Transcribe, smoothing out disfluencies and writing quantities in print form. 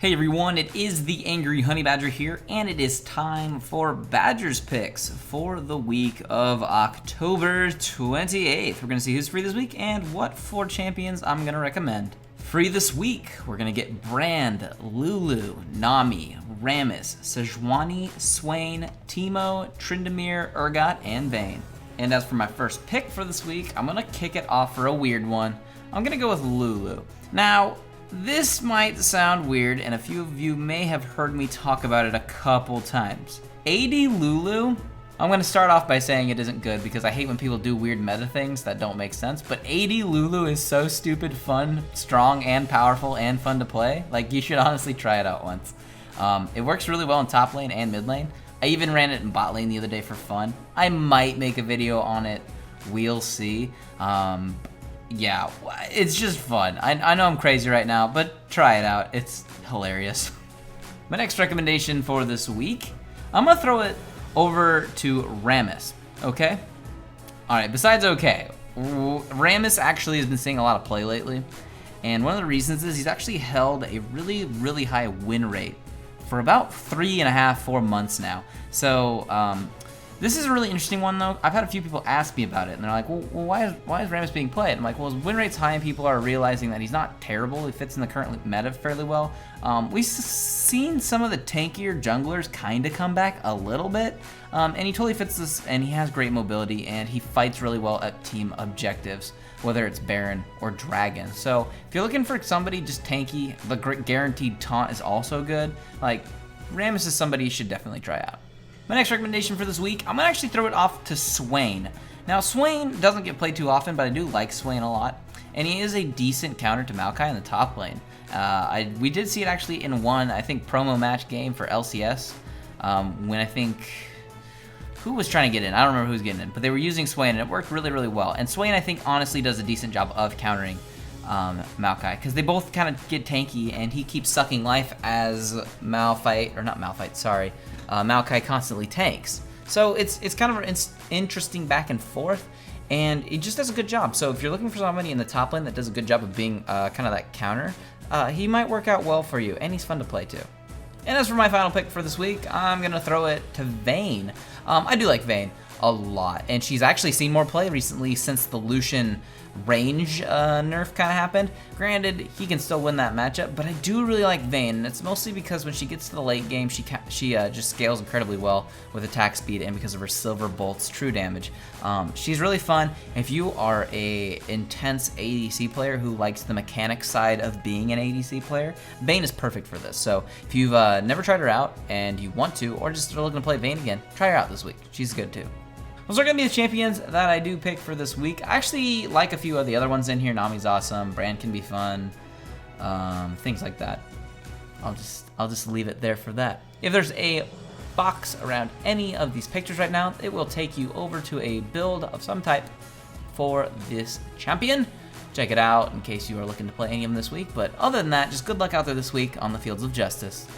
Hey everyone, it is the Angry Honey Badger here, and it is time for Badgers picks for the week of October 28th. We're going to see who's free this week and what 4 champions I'm going to recommend. Free this week, we're going to get Brand, Lulu, Nami, Rammus, Sejuani, Swain, Teemo, Tryndamere, Urgot, and Vayne. And as for my first pick for this week, I'm going to kick it off for a weird one. I'm going to go with Lulu. Now, this might sound weird, and a few of you may have heard me talk about it a couple times. AD Lulu, I'm going to start off by saying it isn't good because I hate when people do weird meta things that don't make sense, but AD Lulu is so stupid, fun, strong, and powerful, and fun to play. Like, you should honestly try it out once. It works really well in top lane and mid lane. I even ran it in bot lane the other day for fun. I might make a video on it. We'll see. Yeah, it's just fun. I know I'm crazy right now, but try it out. It's hilarious. My next recommendation for this week, I'm going to throw it over to Rammus, okay? Alright, besides okay, Rammus actually has been seeing a lot of play lately, and one of the reasons is he's actually held a really, really high win rate for about 3.5, 4 months now. So, this is a really interesting one, though. I've had a few people ask me about it, and they're like, well why is Rammus being played? I'm like, well, his win rate's high, and people are realizing that he's not terrible. He fits in the current meta fairly well. We've seen some of the tankier junglers kind of come back a little bit, and he totally fits this, and he has great mobility, and he fights really well at team objectives, whether it's Baron or Dragon. So if you're looking for somebody just tanky, the guaranteed taunt is also good. Like, Rammus is somebody you should definitely try out. My next recommendation for this week, I'm going to actually throw it off to Swain. Now, Swain doesn't get played too often, but I do like Swain a lot, and he is a decent counter to Maokai in the top lane. We did see it actually in one, I think, promo match game for LCS, when I think, who was trying to get in? I don't remember who was getting in, but they were using Swain, and it worked really, really well. And Swain, I think, honestly does a decent job of countering Maokai, because they both kind of get tanky, and he keeps sucking life as Maokai constantly tanks. So it's kind of an interesting back and forth, and he just does a good job. So if you're looking for somebody in the top lane that does a good job of being kind of that counter, he might work out well for you, and he's fun to play too. And as for my final pick for this week, I'm going to throw it to Vayne. I do like Vayne a lot, and she's actually seen more play recently since the Lucian range nerf kind of happened. Granted, he can still win that matchup, but I do really like Vayne, and it's mostly because when she gets to the late game, she just scales incredibly well with attack speed and because of her Silver Bolt's true damage. She's really fun. If you are a intense ADC player who likes the mechanic side of being an ADC player, Vayne is perfect for this. So if you've never tried her out and you want to, or just are looking to play Vayne again, try her out this week. She's good too. Those are going to be the champions that I do pick for this week. I actually like a few of the other ones in here. Nami's awesome. Brand can be fun. Things like that. I'll just leave it there for that. If there's a box around any of these pictures right now, it will take you over to a build of some type for this champion. Check it out in case you are looking to play any of them this week. But other than that, just good luck out there this week on the fields of justice.